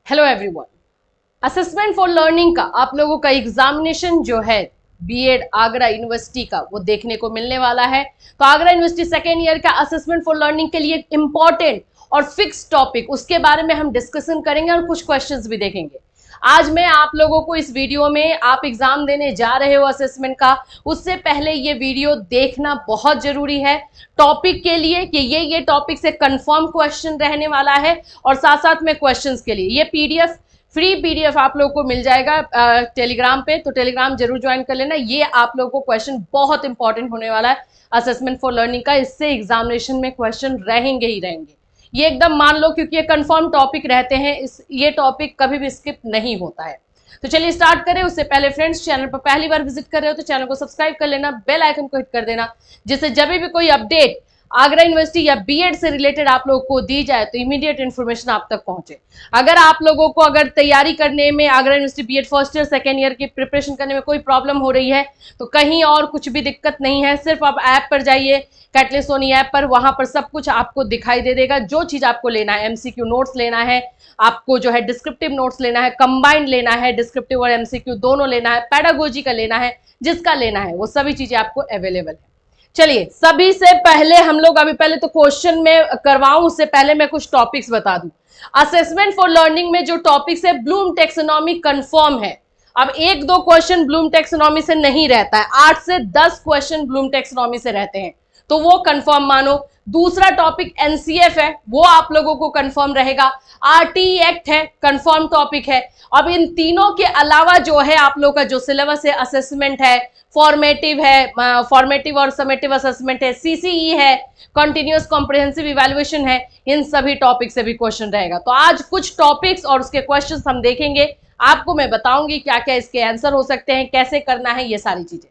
Hello everyone. Assessment for learning का आप लोगों का एग्जामिनेशन जो है बीएड आगरा यूनिवर्सिटी का वो देखने को मिलने वाला है। तो आगरा यूनिवर्सिटी सेकेंड ईयर का असेसमेंट फॉर लर्निंग के लिए इंपॉर्टेंट और फिक्स टॉपिक उसके बारे में हम डिस्कशन करेंगे और कुछ क्वेश्चंस भी देखेंगे। आज मैं आप लोगों को इस वीडियो में, आप एग्जाम देने जा रहे हो असेसमेंट का, उससे पहले ये वीडियो देखना बहुत जरूरी है टॉपिक के लिए कि ये टॉपिक से कंफर्म क्वेश्चन रहने वाला है और साथ साथ में क्वेश्चंस के लिए ये पीडीएफ, फ्री पीडीएफ आप लोगों को मिल जाएगा टेलीग्राम पे, तो टेलीग्राम जरूर ज्वाइन कर लेना। ये आप लोगों को क्वेश्चन बहुत इंपॉर्टेंट होने वाला है असेसमेंट फॉर लर्निंग का, इससे एग्जामिनेशन में क्वेश्चन रहेंगे ही रहेंगे, ये एकदम मान लो, क्योंकि ये कंफर्म टॉपिक रहते हैं, ये टॉपिक कभी भी स्किप नहीं होता है। तो चलिए स्टार्ट करें। उससे पहले फ्रेंड्स, चैनल पर पहली बार विजिट कर रहे हो तो चैनल को सब्सक्राइब कर लेना, बेल आइकन को हिट कर देना, जिससे जब भी कोई अपडेट आगरा यूनिवर्सिटी या बीएड से रिलेटेड आप लोगों को दी जाए तो इमीडिएट इन्फॉर्मेशन आप तक पहुंचे। अगर आप लोगों को अगर तैयारी करने में, Agra university B Ed first year second year की प्रिपरेशन करने में कोई प्रॉब्लम हो रही है तो कहीं और कुछ भी दिक्कत नहीं है, सिर्फ आप ऐप पर जाइए, कैटलिस्ट सोनी ऐप पर, वहां पर सब कुछ आपको दिखाई दे देगा। जो चीज आपको लेना है, एमसीक्यू नोट्स लेना है आपको, जो है डिस्क्रिप्टिव नोट्स लेना है, कंबाइंड लेना है, डिस्क्रिप्टिव और एमसीक्यू दोनों लेना है, पेडागोजी का लेना है, जिसका लेना है वो सभी चीजें आपको अवेलेबल है। चलिए, सभी से पहले हम लोग अभी पहले तो क्वेश्चन में करवाऊं, उससे पहले मैं कुछ टॉपिक्स बता दूं। असेसमेंट फॉर लर्निंग में जो टॉपिक्स है, ब्लूम टेक्सोनॉमी कंफर्म है। अब एक दो क्वेश्चन ब्लूम टेक्सोनॉमी से नहीं रहता है, 8 से 10 क्वेश्चन ब्लूम टेक्सोनॉमी से रहते हैं, तो वो कंफर्म मानो। दूसरा टॉपिक एनसीएफ है, वो आप लोगों को कंफर्म रहेगा। आरटीई एक्ट है, कंफर्म टॉपिक है। अब इन तीनों के अलावा जो है आप लोगों का जो सिलेबस है, असेसमेंट है, फॉर्मेटिव है, फॉर्मेटिव और समेटिव असेसमेंट है, सीसीई है, कंटिन्यूअस कॉम्प्रिहेंसिव इवैल्यूएशन है, इन सभी टॉपिक से भी क्वेश्चन रहेगा। तो आज कुछ टॉपिक्स और उसके क्वेश्चंस हम देखेंगे, आपको मैं बताऊंगी क्या क्या इसके आंसर हो सकते हैं, कैसे करना है, ये सारी चीजें।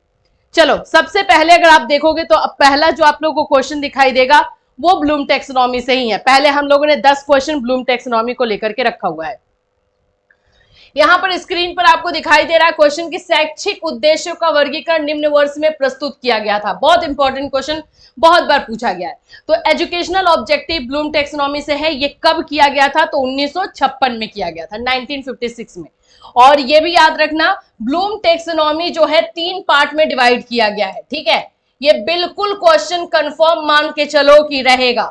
चलो, सबसे पहले अगर आप देखोगे तो अब पहला जो आप लोगों को क्वेश्चन दिखाई देगा वो ब्लूम टेक्सोनॉमी से ही है। पहले हम लोगों ने 10 क्वेश्चन ब्लूम टेक्सोनॉमी को लेकर के रखा हुआ है। यहां पर स्क्रीन पर आपको दिखाई दे रहा है क्वेश्चन की शैक्षिक उद्देश्यों का वर्गीकरण निम्न वर्ष में प्रस्तुत किया गया था। बहुत इंपॉर्टेंट क्वेश्चन, बहुत बार पूछा गया है। तो एजुकेशनल ऑब्जेक्टिव ब्लूम टेक्सोनॉमी से है, ये कब किया गया था? तो 1956 में किया गया था, 1956 में। और ये भी याद रखना, ब्लूम टेक्सोनॉमी जो है 3 पार्ट में डिवाइड किया गया है, ठीक है? ये बिल्कुल क्वेश्चन कंफर्म मान के चलो कि रहेगा।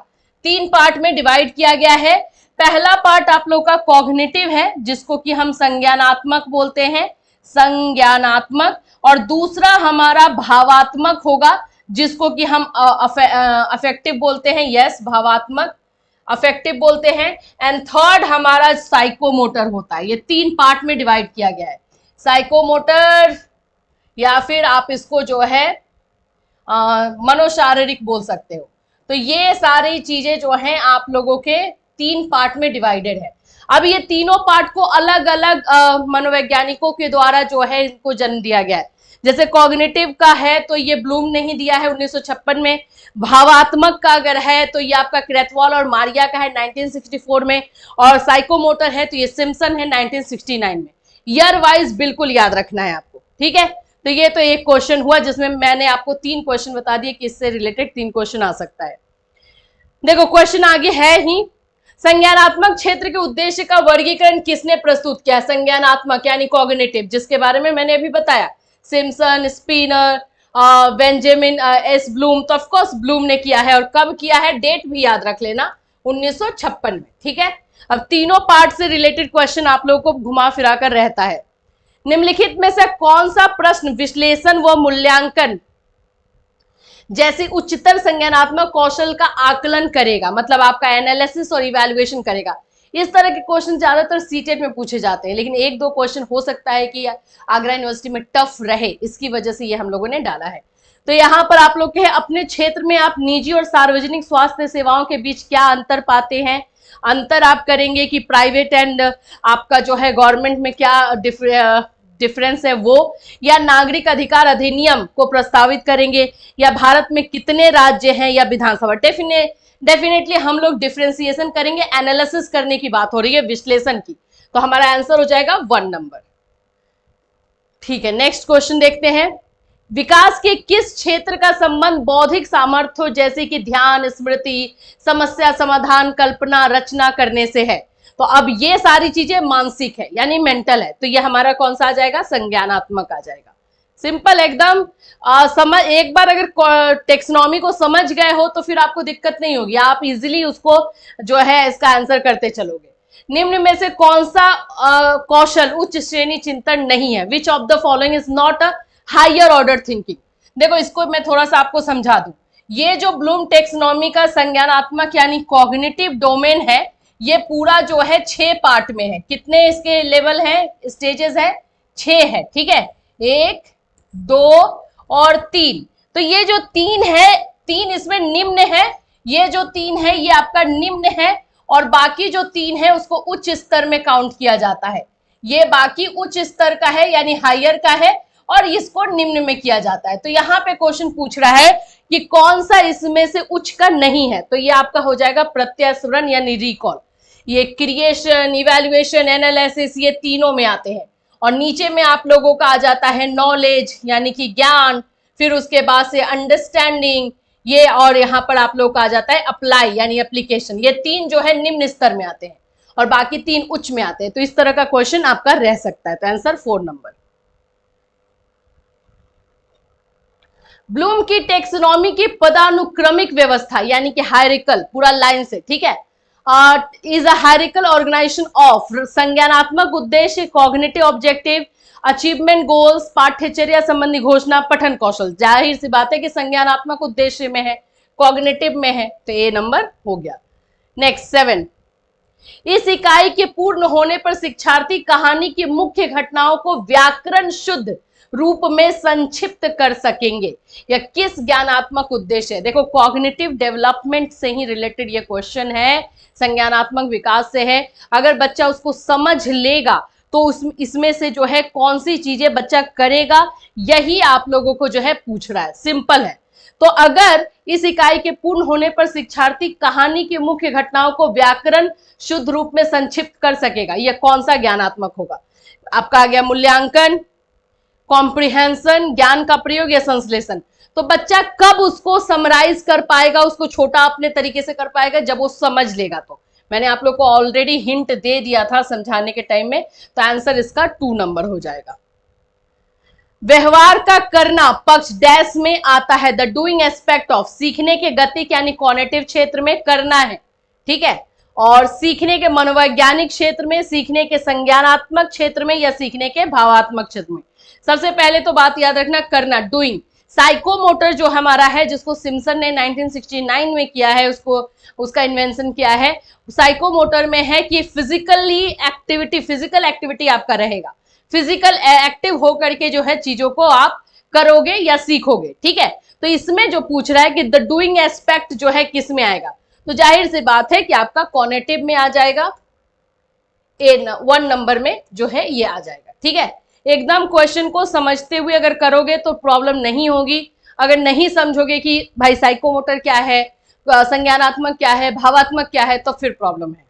3 पार्ट में डिवाइड किया गया है। पहला पार्ट आप लोग का कॉग्निटिव है, जिसको कि हम संज्ञानात्मक बोलते हैं, संज्ञानात्मक। और दूसरा हमारा भावात्मक होगा, जिसको कि हम अफेक्टिव बोलते हैं, यस, भावात्मक, अफेक्टिव बोलते हैं। एंड थर्ड हमारा साइकोमोटर होता है। ये 3 पार्ट में डिवाइड किया गया है, साइकोमोटर या फिर आप इसको जो है मनोशारीरिक बोल सकते हो। तो ये सारी चीजें जो हैं आप लोगों के 3 पार्ट में डिवाइडेड है। अब ये तीनों पार्ट को अलग अलग मनोवैज्ञानिकों के द्वारा जो है इनको जन्म दिया गया है। जैसे कॉग्निटिव का है तो ये ब्लूम ने ही दिया है 1956 में। भावात्मक का अगर है तो ये आपका क्रेथवाल और मारिया का है 1964 में। और साइकोमोटर है तो ये सिम्पसन है 1969 में। ईयर वाइज बिल्कुल याद रखना है आपको, ठीक है? तो ये तो एक क्वेश्चन हुआ जिसमें मैंने आपको 3 क्वेश्चन बता दिए कि इससे रिलेटेड 3 क्वेश्चन आ सकता है। देखो क्वेश्चन आगे है ही, संज्ञानात्मक क्षेत्र के उद्देश्य का वर्गीकरण किसने प्रस्तुत किया? संज्ञानात्मक यानी कॉग्निटिव, जिसके बारे में मैंने अभी बताया, Simpson, spinner, Benjamin S Bloom. तो ऑफकोर्स ब्लूम ने किया है, और कब किया है डेट भी याद रख लेना, 1956 में, ठीक है? अब तीनों पार्ट से रिलेटेड क्वेश्चन आप लोगों को घुमा फिरा कर रहता है। निम्नलिखित में से कौन सा प्रश्न विश्लेषण व मूल्यांकन जैसे उच्चतर संज्ञानात्मक कौशल का आकलन करेगा, मतलब आपका एनालिसिस और इवैल्यूएशन करेगा? इस तरह के क्वेश्चन ज्यादातर सीटेट में पूछे जाते हैं, लेकिन 1-2 क्वेश्चन हो सकता है कि आगरा यूनिवर्सिटी में टफ रहे, इसकी वजह से ये हम लोगों ने डाला है। तो यहाँ पर आप लोग के अपने क्षेत्र में आप निजी और सार्वजनिक स्वास्थ्य सेवाओं के बीच क्या अंतर पाते हैं? अंतर आप करेंगे कि प्राइवेट एंड आपका जो है गवर्नमेंट में क्या डिफरेंस है वो, या नागरिक अधिकार अधिनियम को प्रस्तावित करेंगे, या भारत में कितने राज्य हैं, या विधानसभा। डेफिनेटली हम लोग डिफरेंशिएशन करेंगे, एनालिसिस करने की बात हो रही है, विश्लेषण की। तो हमारा आंसर हो जाएगा 1 नंबर, ठीक है? नेक्स्ट क्वेश्चन देखते हैं। विकास के किस क्षेत्र का संबंध बौद्धिक सामर्थ्य जैसे कि ध्यान, स्मृति, समस्या समाधान, कल्पना, रचना करने से है? तो अब ये सारी चीजें मानसिक है यानी मेंटल है, तो ये हमारा कौन सा आ जाएगा, संज्ञानात्मक आ जाएगा। सिंपल एकदम। समझ, एक बार अगर टेक्सोनॉमी को समझ गए हो तो फिर आपको दिक्कत नहीं होगी, आप इजिली उसको जो है इसका आंसर करते चलोगे। निम्न में से कौन सा कौशल उच्च श्रेणी चिंतन नहीं है, which of the following is not a higher order thinking. देखो इसको मैं थोड़ा सा आपको समझा दूं, ये जो ब्लूम टेक्सोनॉमी का संज्ञानात्मक यानी कॉग्निटिव डोमेन है, ये पूरा जो है 6 पार्ट में है। कितने इसके लेवल हैं, स्टेजेस है, 6 है, ठीक है, 1, 2 और 3। तो ये जो 3 है, 3 इसमें निम्न है, ये जो 3 है ये आपका निम्न है, और बाकी जो 3 है उसको उच्च स्तर में काउंट किया जाता है। ये बाकी उच्च स्तर का है यानी हायर का है, और इसको निम्न में किया जाता है। तो यहाँ पे क्वेश्चन पूछ रहा है कि कौन सा इसमें से उच्च का नहीं है, तो ये आपका हो जाएगा प्रत्यास्मरण यानी रिकॉल। ये क्रिएशन, इवैल्यूएशन, एनालिसिस, ये तीनों में आते हैं। और नीचे में आप लोगों का आ जाता है नॉलेज यानी कि ज्ञान, फिर उसके बाद से अंडरस्टैंडिंग ये, और यहाँ पर आप लोगों का आ जाता है अप्लाई यानी एप्लीकेशन। ये 3 जो है निम्न स्तर में आते हैं और बाकी 3 उच्च में आते हैं। तो इस तरह का क्वेश्चन आपका रह सकता है। तो आंसर 4 नंबर। ब्लूम की टेक्सोनॉमी की पदानुक्रमिक व्यवस्था यानी कि हायरिकल, पूरा लाइन से, ठीक है, is a hierarchical organisation of संज्ञानात्मक उद्देश्य, कॉग्निटिव ऑब्जेक्टिव, अचीवमेंट गोल्स, पाठ्यचर्या संबंधी घोषणा, पठन कौशल। जाहिर सी बात है कि संज्ञानात्मक उद्देश्य में है, कॉग्निटिव में है, तो ए नंबर हो गया। नेक्स्ट 7, इस इकाई के पूर्ण होने पर शिक्षार्थी कहानी की मुख्य घटनाओं को व्याकरण शुद्ध रूप में संक्षिप्त कर सकेंगे। यह किस ज्ञानात्मक उद्देश्य है? देखो कॉग्निटिव डेवलपमेंट से ही रिलेटेड ये क्वेश्चन है, संज्ञानात्मक विकास से है। अगर बच्चा उसको समझ लेगा तो इसमें से जो है कौन सी चीजें बच्चा करेगा, यही आप लोगों को जो है पूछ रहा है। सिंपल है। तो अगर इस इकाई के पूर्ण होने पर शिक्षार्थी कहानी की मुख्य घटनाओं को व्याकरण शुद्ध रूप में संक्षिप्त कर सकेगा, यह कौन सा ज्ञानात्मक होगा? आपका आ गया मूल्यांकन, कॉम्प्रिहेंशन, ज्ञान का प्रयोग या संश्लेषण। तो बच्चा कब उसको समराइज कर पाएगा, उसको छोटा अपने तरीके से कर पाएगा? जब वो समझ लेगा। तो मैंने आप लोग को ऑलरेडी हिंट दे दिया था समझाने के टाइम में, तो आंसर इसका 2 नंबर हो जाएगा। व्यवहार का करना पक्ष डैश में आता है, द डूइंग एस्पेक्ट ऑफ, सीखने के गति यानी कॉग्निटिव क्षेत्र में करना है, ठीक है, और सीखने के मनोवैज्ञानिक क्षेत्र में, सीखने के संज्ञानात्मक क्षेत्र में, या सीखने के भावात्मक क्षेत्र में। सबसे पहले तो बात याद रखना, करना, डूइंग। साइकोमोटर जो हमारा है, जिसको सिम्पसन ने 1969 में किया है, उसका इन्वेंशन किया है, साइकोमोटर में है कि फिजिकल एक्टिविटी आपका रहेगा, फिजिकल एक्टिव होकर के जो है चीजों को आप करोगे या सीखोगे, ठीक है। तो इसमें जो पूछ रहा है कि द डूइंग एस्पेक्ट जो है किस में आएगा, तो जाहिर सी बात है कि आपका कॉग्निटिव में आ जाएगा, 1 नंबर में जो है ये आ जाएगा, ठीक है। एकदम क्वेश्चन को समझते हुए अगर करोगे तो प्रॉब्लम नहीं होगी। अगर नहीं समझोगे कि भाई साइकोमोटर क्या है, संज्ञानात्मक क्या है, भावात्मक क्या है, तो फिर प्रॉब्लम है।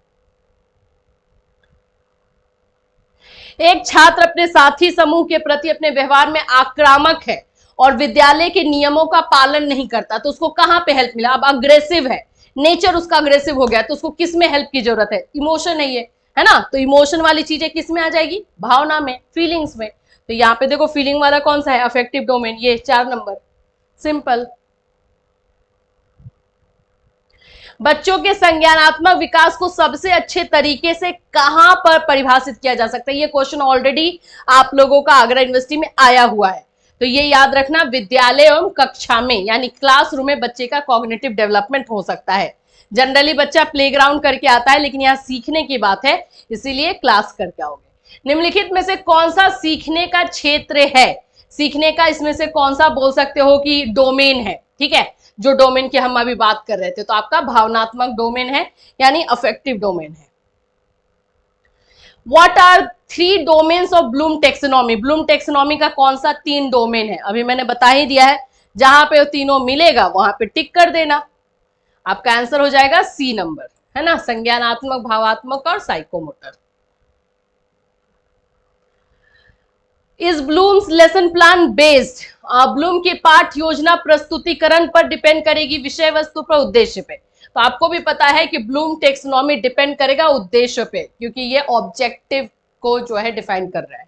एक छात्र अपने साथी समूह के प्रति अपने व्यवहार में आक्रामक है और विद्यालय के नियमों का पालन नहीं करता, तो उसको कहां पे हेल्प मिला? अब अग्रेसिव है, नेचर उसका अग्रेसिव हो गया, तो उसको किस में हेल्प की जरूरत है? इमोशन है ये, है ना। तो इमोशन वाली चीजें किस में आ जाएगी? भावना में, फीलिंग्स में। तो यहाँ पे देखो फीलिंग वाला कौन सा है? अफेक्टिव डोमेन, ये 4 नंबर। सिंपल। बच्चों के संज्ञानात्मक विकास को सबसे अच्छे तरीके से कहां पर परिभाषित किया जा सकता है? ये क्वेश्चन ऑलरेडी आप लोगों का आगरा यूनिवर्सिटी में आया हुआ है, तो ये याद रखना, विद्यालय एवं कक्षा में यानी क्लासरूम में बच्चे का कॉग्निटिव डेवलपमेंट हो सकता है। जनरली बच्चा प्लेग्राउंड करके आता है, लेकिन यहाँ सीखने की बात है, इसीलिए क्लास करके आओगे। निम्नलिखित में से कौन सा सीखने का क्षेत्र है? सीखने का इसमें से कौन सा बोल सकते हो कि डोमेन है, ठीक है, जो डोमेन की हम अभी बात कर रहे थे, तो आपका भावनात्मक डोमेन है यानी अफेक्टिव डोमेन है। What are 3 domains of Bloom taxonomy? Bloom taxonomy का कौन सा 3 डोमेन है? अभी मैंने बता ही दिया है, जहां पे वो तीनों मिलेगा वहां पे टिक कर देना। आपका आंसर हो जाएगा C नंबर, है ना, संज्ञानात्मक, भावात्मक और साइकोमोटर। इस Bloom's lesson plan based, Bloom की पाठ योजना प्रस्तुतिकरण पर डिपेंड करेगी, विषय वस्तु पर, उद्देश्य पे। तो आपको भी पता है कि ब्लूम टेक्सोनॉमी डिपेंड करेगा उद्देश्य पे, क्योंकि ये ऑब्जेक्टिव को जो है डिफाइन कर रहा है।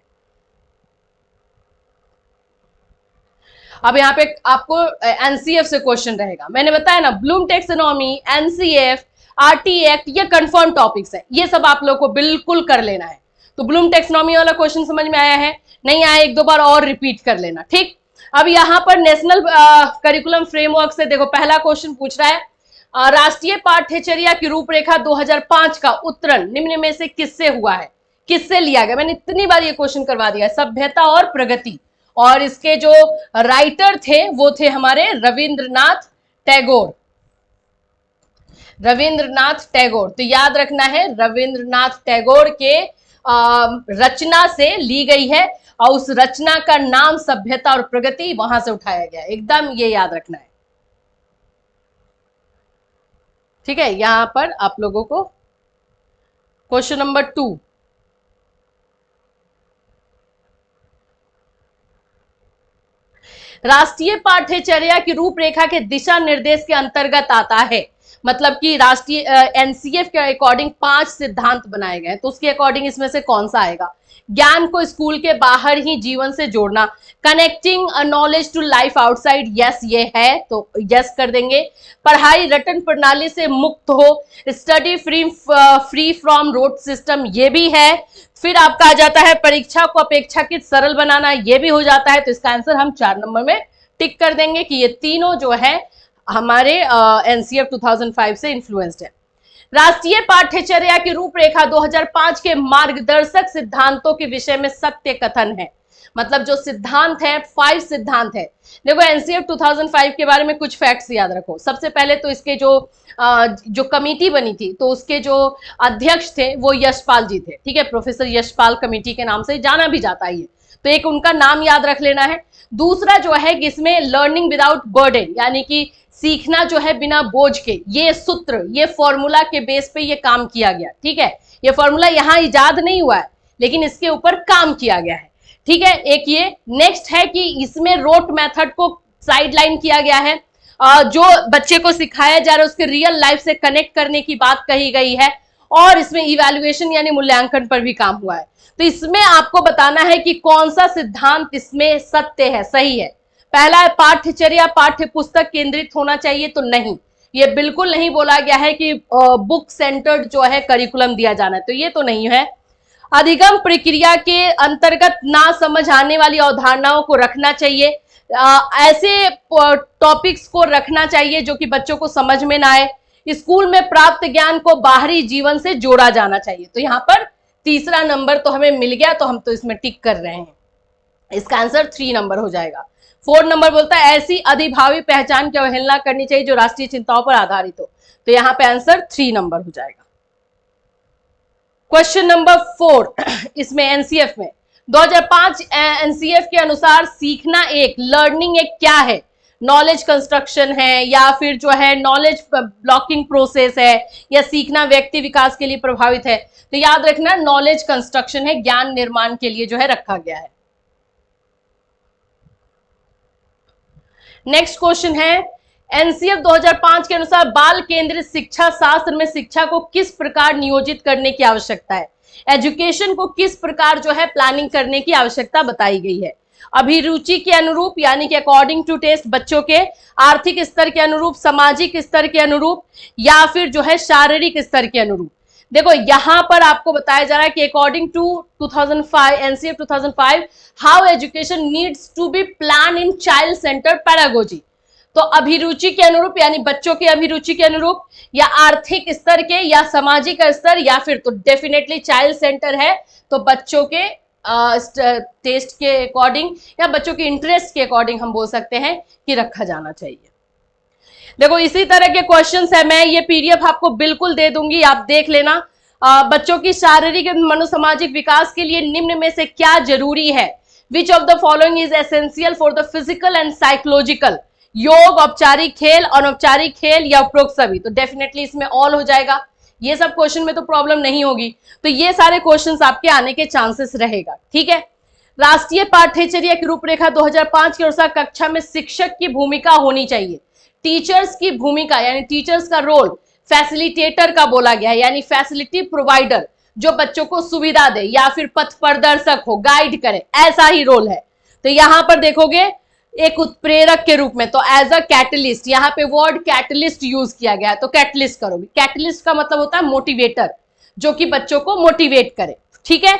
अब यहाँ पे आपको एनसीएफ से क्वेश्चन रहेगा। मैंने बताया ना, Bloom taxonomy, NCF, RT act, ये कंफर्म टॉपिक्स है, ये सब आप लोग को बिल्कुल कर लेना है। तो ब्लूम टेक्सोनॉमी वाला क्वेश्चन समझ में आया है? नहीं आया, एक दो बार और रिपीट कर लेना, ठीक। अब यहाँ पर नेशनल करिकुलम फ्रेमवर्क से देखो पहला क्वेश्चन पूछ रहा है, राष्ट्रीय पाठ्यचर्या की रूपरेखा 2005 का उत्तरण निम्न में से किससे हुआ है, किससे लिया गया? मैंने इतनी बार ये क्वेश्चन करवा दिया है, सभ्यता और प्रगति, और इसके जो राइटर थे वो थे हमारे रविंद्रनाथ टैगोर। रविंद्रनाथ टैगोर, तो याद रखना है रविंद्रनाथ टैगोर के रचना से ली गई है, और उस रचना का नाम सभ्यता और प्रगति वहां से उठाया गया, एकदम ये याद रखना है, ठीक है। यहां पर आप लोगों को क्वेश्चन नंबर 2, राष्ट्रीय पाठ्यचर्या की रूपरेखा के दिशा निर्देश के अंतर्गत आता है, मतलब कि राष्ट्रीय एनसीएफ के अकॉर्डिंग 5 सिद्धांत बनाए गए, तो उसके अकॉर्डिंग इसमें से कौन सा आएगा? ज्ञान को स्कूल के बाहर ही जीवन से जोड़ना, connecting knowledge to life outside, yes ये है, तो यस कर देंगे। पढ़ाई रटन प्रणाली से मुक्त हो, study free from road system, ये भी है। फिर आपका आ जाता है परीक्षा को अपेक्षाकृत सरल बनाना, ये भी हो जाता है, तो इसका आंसर हम 4 नंबर में टिक कर देंगे कि ये तीनों जो है हमारे एनसीएफ 2005 से इन्फ्लुएंस्ड है। राष्ट्रीय पाठ्यचर्या की रूपरेखा 2005 के मार्गदर्शक सिद्धांतों के विषय में सत्य कथन है, मतलब जो सिद्धांत है 5 सिद्धांत है। देखो एनसीएफ 2005 के बारे में कुछ फैक्ट्स याद रखो। सबसे पहले तो इसके जो कमेटी बनी थी, तो उसके जो अध्यक्ष थे वो यशपाल जी थे, ठीक है, प्रोफेसर यशपाल कमेटी के नाम से जाना भी जाता है, तो एक उनका नाम याद रख लेना है। दूसरा जो है कि इसमें लर्निंग विदाउट बर्डन, यानी कि सीखना जो है बिना बोझ के, ये सूत्र, ये फॉर्मूला के बेस पे ये काम किया गया, ठीक है। ये फॉर्मूला यहाँ इजाद नहीं हुआ है, लेकिन इसके ऊपर काम किया गया है, ठीक है। एक ये नेक्स्ट है कि इसमें रोट मेथड को साइडलाइन किया गया है, जो बच्चे को सिखाया जा रहा है उसके रियल लाइफ से कनेक्ट करने की बात कही गई है, और इसमें इवैल्यूएशन यानी मूल्यांकन पर भी काम हुआ है। तो इसमें आपको बताना है कि कौन सा सिद्धांत इसमें सत्य है, सही है। पहला है पाठ्यचर्या पाठ्य पुस्तक केंद्रित होना चाहिए, तो नहीं, ये बिल्कुल नहीं बोला गया है कि बुक सेंटर्ड जो है करिकुलम दिया जाना है, तो ये तो नहीं है। अधिगम प्रक्रिया के अंतर्गत ना समझ आने वाली अवधारणाओं को रखना चाहिए, ऐसे टॉपिक्स को रखना चाहिए जो कि बच्चों को समझ में ना आए। स्कूल में प्राप्त ज्ञान को बाहरी जीवन से जोड़ा जाना चाहिए, तो यहाँ पर तीसरा नंबर तो हमें मिल गया, तो हम तो इसमें टिक कर रहे हैं, इसका आंसर 3 नंबर हो जाएगा। 4 नंबर बोलता है ऐसी अधिभावी पहचान की अवहेलना करनी चाहिए जो राष्ट्रीय चिंताओं पर आधारित हो, तो यहाँ पे आंसर 3 नंबर हो जाएगा। क्वेश्चन नंबर 4 इसमें एनसीएफ में 2005 एनसीएफ के अनुसार सीखना एक, लर्निंग एक क्या है? नॉलेज कंस्ट्रक्शन है, या फिर जो है नॉलेज ब्लॉकिंग प्रोसेस है, या सीखना व्यक्ति विकास के लिए प्रभावित है? तो याद रखना नॉलेज कंस्ट्रक्शन है, ज्ञान निर्माण के लिए जो है रखा गया है। नेक्स्ट क्वेश्चन है एनसीएफ 2005 के अनुसार बाल केंद्रित शिक्षा शास्त्र में शिक्षा को किस प्रकार नियोजित करने की आवश्यकता है? एजुकेशन को किस प्रकार जो है प्लानिंग करने की आवश्यकता बताई गई है? अभिरुचि के अनुरूप, यानी कि अकॉर्डिंग टू टेस्ट, बच्चों के आर्थिक स्तर के अनुरूप, सामाजिक स्तर के अनुरूप, या फिर जो है शारीरिक स्तर के अनुरूप? देखो यहां पर आपको बताया जा रहा है कि according to 2005 NCF 2005 how education needs to be plan in child centre pedagogy. तो अभिरुचि के अनुरूप, यानी बच्चों की अभिरुचि के अनुरूप, या आर्थिक स्तर के, या सामाजिक स्तर, या फिर तो डेफिनेटली चाइल्ड सेंटर है, तो बच्चों के टेस्ट के अकॉर्डिंग या बच्चों के इंटरेस्ट के अकॉर्डिंग हम बोल सकते हैं कि रखा जाना चाहिए। देखो इसी तरह के क्वेश्चंस है, मैं ये पीडीएफ आपको बिल्कुल दे दूंगी, आप देख लेना। बच्चों की शारीरिक एवं मनोसामाजिक विकास के लिए निम्न में से क्या जरूरी है? Which of the following is essential for the physical and psychological? योग, औपचारिक खेल, अनौपचारिक खेल, या उपरोक्त सभी? तो डेफिनेटली इसमें ऑल हो जाएगा। ये सब क्वेश्चन में तो प्रॉब्लम नहीं होगी, तो ये सारे क्वेश्चंस आपके आने के चांसेस रहेगा, ठीक है। राष्ट्रीय पाठ्यचर्या की रूपरेखा 2005 के अनुसार कक्षा में शिक्षक की भूमिका होनी चाहिए। टीचर्स की भूमिका यानी टीचर्स का रोल फैसिलिटेटर का बोला गया है, यानी फैसिलिटी प्रोवाइडर, जो बच्चों को सुविधा दे या फिर पथ प्रदर्शक हो, गाइड करे, ऐसा ही रोल है। तो यहां पर देखोगे एक उत्प्रेरक के रूप में, तो एज अ कैटलिस्ट, यहां पे वर्ड कैटलिस्ट यूज किया गया है, तो कैटलिस्ट करोगे। कैटलिस्ट का मतलब होता है मोटिवेटर, जो कि बच्चों को मोटिवेट करे, ठीक है।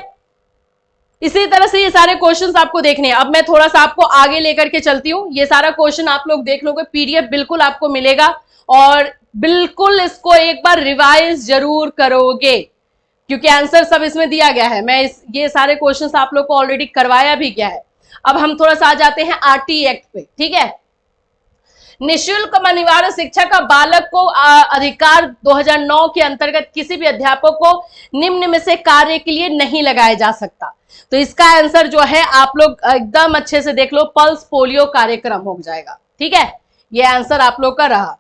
इसी तरह से ये सारे क्वेश्चंस आपको देखने हैं। अब मैं थोड़ा सा आपको आगे लेकर के चलती हूँ, ये सारा क्वेश्चन आप लोग देख लोगे, पीडीएफ बिल्कुल आपको मिलेगा, और बिल्कुल इसको एक बार रिवाइज जरूर करोगे, क्योंकि आंसर सब इसमें दिया गया है। ये सारे क्वेश्चंस आप लोग को ऑलरेडी करवाया भी गया है। अब हम थोड़ा सा आ जाते हैं आरटी एक्ट पे, ठीक है। निःशुल्क अनिवार्य शिक्षा का बालक को अधिकार 2009 के अंतर्गत किसी भी अध्यापक को निम्न में से कार्य के लिए नहीं लगाया जा सकता। तो इसका आंसर जो है आप लोग एकदम अच्छे से देख लो, पल्स पोलियो कार्यक्रम हो जाएगा, ठीक है। ये आंसर आप लोग का रहा।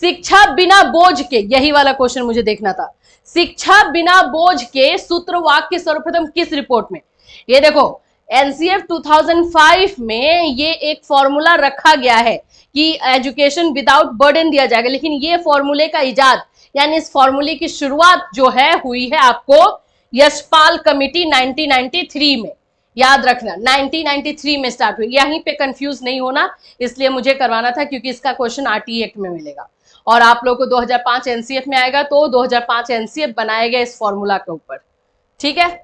शिक्षा बिना बोझ के, यही वाला क्वेश्चन मुझे देखना था, शिक्षा बिना बोझ के सूत्र वाक्य सर्वप्रथम किस रिपोर्ट में? ये देखो एनसीएफ 2005 में ये एक फॉर्मूला रखा गया है कि एजुकेशन विदाउट बर्डन दिया जाएगा, लेकिन ये फॉर्मूले का इजाद, यानी इस फॉर्मूले की शुरुआत जो है हुई है आपको यशपाल कमिटी 1993 में, याद रखना 1993 में स्टार्ट हुई। यहीं पे कंफ्यूज नहीं होना, इसलिए मुझे करवाना था, क्योंकि इसका क्वेश्चन आरटी एक्ट में मिलेगा और आप लोग को 2005 एनसीएफ में आएगा, तो 2005 एनसीएफ बनाया गया इस फॉर्मूला के ऊपर, ठीक है।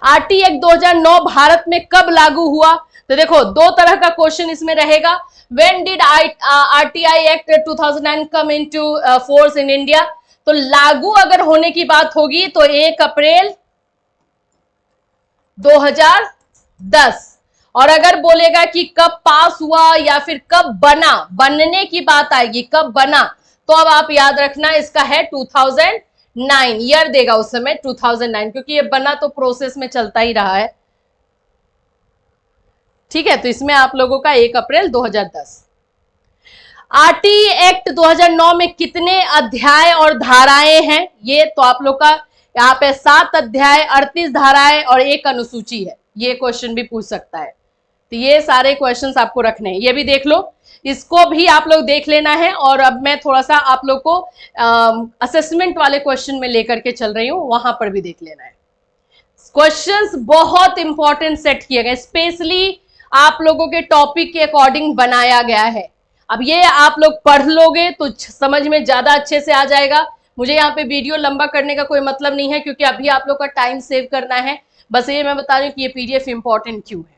आरटी एक्ट 2009 भारत में कब लागू हुआ? तो देखो दो तरह का क्वेश्चन इसमें रहेगा। When did RTI act 2009 come into force in India? तो लागू अगर होने की बात होगी तो 1 अप्रैल 2010, और अगर बोलेगा कि कब पास हुआ या फिर कब बना, बनने की बात आएगी, कब बना, तो अब आप याद रखना इसका है 2009, ईयर देगा उस समय 2009, क्योंकि ये बना तो प्रोसेस में चलता ही रहा है, ठीक है। तो इसमें आप लोगों का 1 अप्रैल 2010। आरटी एक्ट 2009 में कितने अध्याय और धाराएं हैं? ये तो आप लोग का यहाँ पे 7 अध्याय, 38 धाराएं और 1 अनुसूची है। ये क्वेश्चन भी पूछ सकता है, तो ये सारे क्वेश्चंस आपको रखने हैं, ये भी देख लो, इसको भी आप लोग देख लेना है। और अब मैं थोड़ा सा आप लोग को असेसमेंट वाले क्वेश्चन में लेकर के चल रही हूं, वहां पर भी देख लेना है। क्वेश्चंस बहुत इंपॉर्टेंट सेट किए गए, स्पेशली आप लोगों के टॉपिक के अकॉर्डिंग बनाया गया है। अब ये आप लोग पढ़ लोगे तो समझ में ज्यादा अच्छे से आ जाएगा। मुझे यहाँ पे वीडियो लंबा करने का कोई मतलब नहीं है, क्योंकि अभी आप लोग का टाइम सेव करना है, बस ये मैं बता रही हूँ कि ये पीडीएफ इंपॉर्टेंट क्यों है।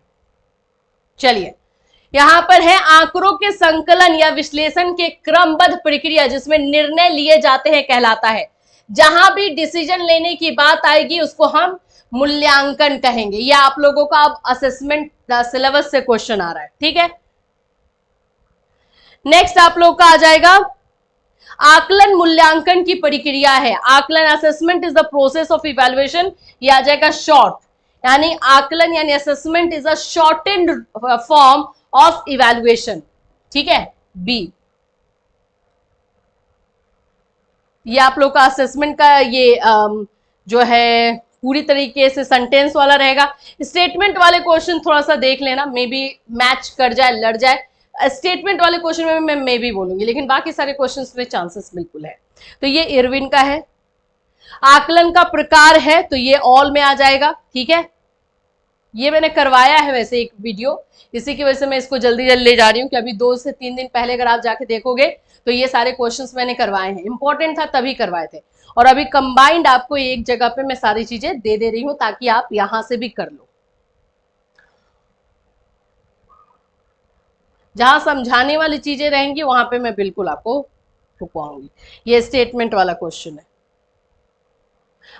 चलिए यहां पर है आंकड़ों के संकलन या विश्लेषण के क्रमबद्ध प्रक्रिया जिसमें निर्णय लिए जाते हैं कहलाता है। जहां भी डिसीजन लेने की बात आएगी उसको हम मूल्यांकन कहेंगे। ये आप लोगों का अब असेसमेंट सिलेबस से क्वेश्चन आ रहा है, ठीक है। नेक्स्ट आप लोग का आ जाएगा आकलन मूल्यांकन की प्रक्रिया है। आकलन assessment is the process of evaluation, ये आ जाएगा शॉर्ट, यानी आकलन यानी assessment is a shortened form of evaluation, ठीक है। बी, ये आप लोग का असेसमेंट का ये जो है पूरी तरीके से सेंटेंस वाला रहेगा। स्टेटमेंट वाले क्वेश्चन थोड़ा सा देख लेना, मे बी मैच कर जाए, लड़ जाए। स्टेटमेंट वाले क्वेश्चन में मैं मे भी बोलूंगी, लेकिन बाकी सारे क्वेश्चंस में चांसेस बिल्कुल है। तो ये इरविन का है। आकलन का प्रकार है तो ये ऑल में आ जाएगा, ठीक है। ये मैंने करवाया है वैसे एक वीडियो, इसी की वजह से मैं इसको जल्दी जल्दी ले जा रही हूँ कि अभी 2 से 3 दिन पहले अगर आप जाके देखोगे तो ये सारे क्वेश्चंस मैंने करवाए हैं, इंपॉर्टेंट था तभी करवाए थे। और अभी कंबाइंड आपको एक जगह पे मैं सारी चीजें दे रही हूँ ताकि आप यहां से भी कर लो। जहां समझाने वाली चीजें रहेंगी वहां पे मैं बिल्कुल आपको रुकवाऊंगी। ये स्टेटमेंट वाला क्वेश्चन है।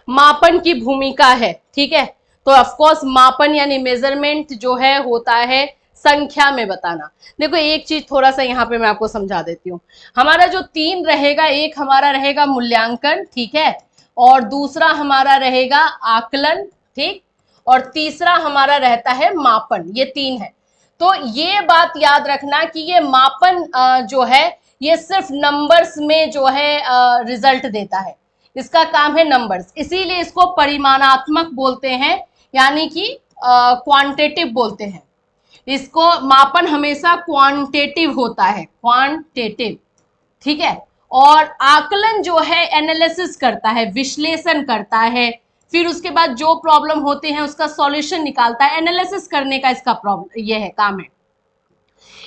मापन की भूमिका है, ठीक है। तो ऑफकोर्स मापन यानी मेजरमेंट जो है होता है संख्या में बताना। देखो एक चीज थोड़ा सा यहाँ पे मैं आपको समझा देती हूँ। हमारा जो 3 रहेगा, एक हमारा रहेगा मूल्यांकन, ठीक है, और दूसरा हमारा रहेगा आकलन, ठीक, और तीसरा हमारा रहता है मापन। ये 3 है। तो ये बात याद रखना कि ये मापन जो है ये सिर्फ नंबर्स में जो है रिजल्ट देता है, इसका काम है नंबर्स, इसीलिए इसको परिमाणात्मक बोलते हैं, यानी कि क्वांटिटेटिव बोलते हैं इसको। मापन हमेशा क्वांटिटेटिव होता है, क्वांटिटेटिव, ठीक है। और आकलन जो है एनालिसिस करता है, विश्लेषण करता है, फिर उसके बाद जो प्रॉब्लम होते हैं उसका सॉल्यूशन निकालता है। एनालिसिस करने का इसका प्रॉब्लम ये है, काम है,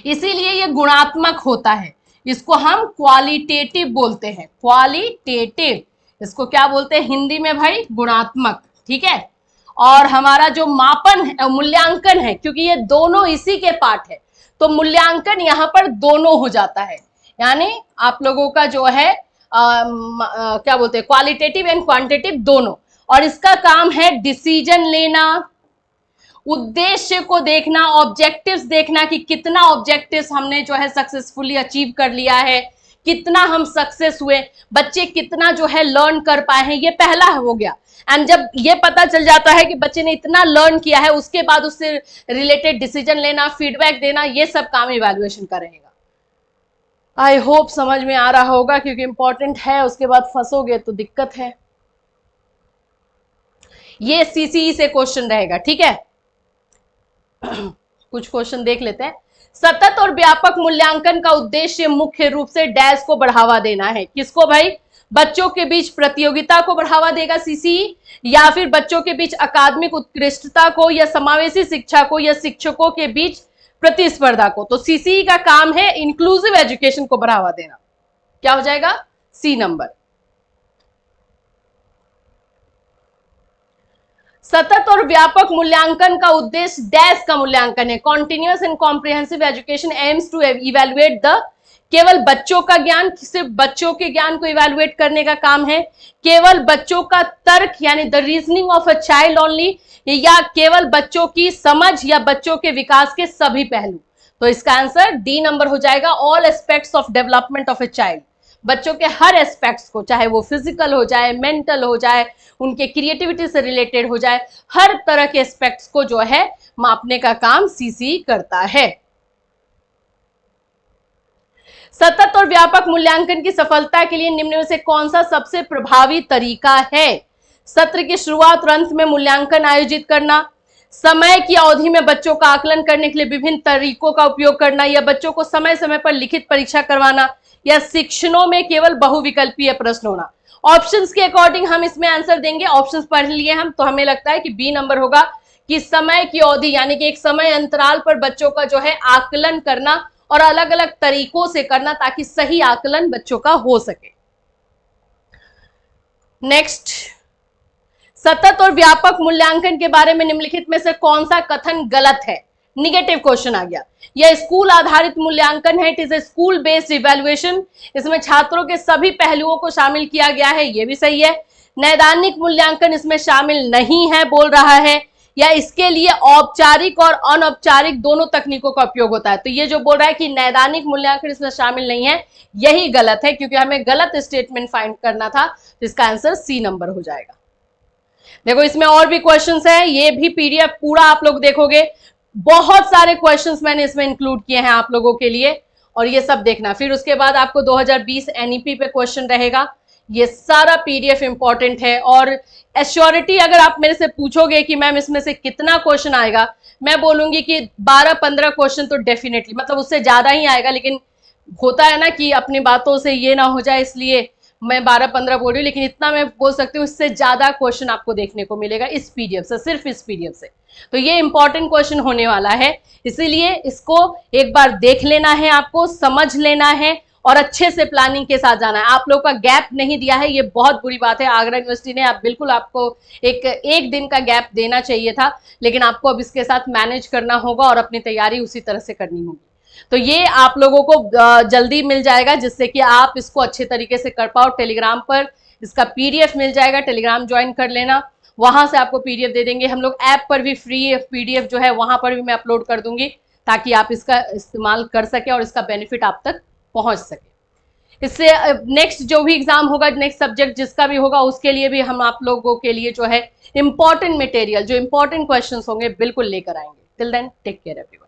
इसीलिए ये गुणात्मक होता है। इसको हम क्वालिटेटिव बोलते हैं, क्वालिटेटिव। इसको क्या बोलते हैं हिंदी में भाई? गुणात्मक। ठीक है। और हमारा जो मापन है, मूल्यांकन है, क्योंकि ये दोनों इसी के पार्ट है, तो मूल्यांकन यहां पर दोनों हो जाता है। यानी आप लोगों का जो है क्या बोलते हैं, क्वालिटेटिव एंड क्वांटिटेटिव दोनों। और इसका काम है डिसीजन लेना, उद्देश्य को देखना, ऑब्जेक्टिव्स देखना कि कितना ऑब्जेक्टिव्स हमने जो है सक्सेसफुली अचीव कर लिया है, कितना हम सक्सेस हुए, बच्चे कितना जो है लर्न कर पाए हैं, ये पहला हो गया। एंड जब ये पता चल जाता है कि बच्चे ने इतना लर्न किया है, उसके बाद उससे रिलेटेड डिसीजन लेना, फीडबैक देना, ये सब काम इवैल्यूएशन का रहेगा। आई होप समझ में आ रहा होगा, क्योंकि इंपॉर्टेंट है, उसके बाद फंसोगे तो दिक्कत है। ये सीसीई से क्वेश्चन रहेगा। ठीक है। कुछ क्वेश्चन देख लेते हैं। सतत और व्यापक मूल्यांकन का उद्देश्य मुख्य रूप से डैश को बढ़ावा देना है। किसको भाई? बच्चों के बीच प्रतियोगिता को बढ़ावा देगा सीसीई, या फिर बच्चों के बीच अकादमिक उत्कृष्टता को, या समावेशी शिक्षा को, या शिक्षकों के बीच प्रतिस्पर्धा को। तो सीसीई का काम है इंक्लूसिव एजुकेशन को बढ़ावा देना। क्या हो जाएगा? C number. सतत और व्यापक मूल्यांकन का उद्देश्य डैश का मूल्यांकन है। Continuous and comprehensive education aims to evaluate the, केवल बच्चों का ज्ञान, सिर्फ बच्चों के ज्ञान को इवैल्यूएट करने का काम है, केवल बच्चों का तर्क यानी the reasoning of a child only, या केवल बच्चों की समझ या बच्चों के विकास के सभी पहलू। तो इसका आंसर डी नंबर हो जाएगा, all aspects of development of a child. बच्चों के हर एस्पेक्ट्स को, चाहे वो फिजिकल हो जाए, मेंटल हो जाए, उनके क्रिएटिविटी से रिलेटेड हो जाए, हर तरह के एस्पेक्ट्स को जो है मापने का काम सीसीई करता है। सतत और व्यापक मूल्यांकन की सफलता के लिए निम्न में से कौन सा सबसे प्रभावी तरीका है? सत्र की शुरुआत और अंत में मूल्यांकन आयोजित करना, समय की अवधि में बच्चों का आकलन करने के लिए विभिन्न तरीकों का उपयोग करना, या बच्चों को समय समय पर लिखित परीक्षा करवाना, या शिक्षणों में केवल बहुविकल्पीय प्रश्न होना। ऑप्शंस के अकॉर्डिंग हम इसमें आंसर देंगे। ऑप्शंस पढ़ लिए हम, तो हमें लगता है कि बी नंबर होगा, कि समय की अवधि यानी कि एक समय अंतराल पर बच्चों का जो है आकलन करना और अलग अलग तरीकों से करना, ताकि सही आकलन बच्चों का हो सके। नेक्स्ट, सतत और व्यापक मूल्यांकन के बारे में निम्नलिखित में से कौन सा कथन गलत है? निगेटिव क्वेश्चन आ गया। यह स्कूल आधारित मूल्यांकन है, it is a school based evaluation, इसमें छात्रों के सभी पहलुओं को शामिल किया गया है, यह भी सही है। नैदानिक मूल्यांकन इसमें शामिल नहीं है बोल रहा है, या इसके लिए औपचारिक और अनौपचारिक दोनों तकनीकों का उपयोग होता है। तो ये जो बोल रहा है कि नैदानिक मूल्यांकन इसमें शामिल नहीं है, यही गलत है, क्योंकि हमें गलत स्टेटमेंट फाइंड करना था। तो इसका आंसर सी नंबर हो जाएगा। देखो इसमें और भी क्वेश्चंस हैं, ये भी पीडीएफ पूरा आप लोग देखोगे, बहुत सारे क्वेश्चंस मैंने इसमें इंक्लूड किए हैं आप लोगों के लिए, और ये सब देखना। फिर उसके बाद आपको 2020 एनईपी पे क्वेश्चन रहेगा, ये सारा पीडीएफ इंपॉर्टेंट है। और एश्योरिटी अगर आप मेरे से पूछोगे कि मैम इसमें से कितना क्वेश्चन आएगा, मैं बोलूंगी कि 12-15 क्वेश्चन तो डेफिनेटली, मतलब उससे ज्यादा ही आएगा, लेकिन होता है ना कि अपनी बातों से ये ना हो जाए, इसलिए मैं 12-15 बोल रही हूँ, लेकिन इतना मैं बोल सकती हूँ, इससे ज्यादा क्वेश्चन आपको देखने को मिलेगा इस पीडीएफ से, सिर्फ इस पीडीएफ से। तो ये इंपॉर्टेंट क्वेश्चन होने वाला है, इसीलिए इसको एक बार देख लेना है, आपको समझ लेना है और अच्छे से प्लानिंग के साथ जाना है। आप लोग का गैप नहीं दिया है, ये बहुत बुरी बात है। आगरा यूनिवर्सिटी ने आप बिल्कुल आपको एक दिन का गैप देना चाहिए था, लेकिन आपको अब इसके साथ मैनेज करना होगा और अपनी तैयारी उसी तरह से करनी होगी। तो ये आप लोगों को जल्दी मिल जाएगा, जिससे कि आप इसको अच्छे तरीके से कर पाओ। टेलीग्राम पर इसका पीडीएफ मिल जाएगा, टेलीग्राम ज्वाइन कर लेना, वहां से आपको पीडीएफ दे देंगे। हम लोग ऐप पर भी फ्री पीडीएफ जो है वहां पर भी मैं अपलोड कर दूंगी, ताकि आप इसका इस्तेमाल कर सके और इसका बेनिफिट आप तक पहुंच सके। इससे नेक्स्ट जो भी एग्जाम होगा, नेक्स्ट सब्जेक्ट जिसका भी होगा, उसके लिए भी हम आप लोगों के लिए जो है इंपॉर्टेंट मटेरियल, जो इंपॉर्टेंट क्वेश्चंस होंगे, बिल्कुल लेकर आएंगे। Till then take care everyone.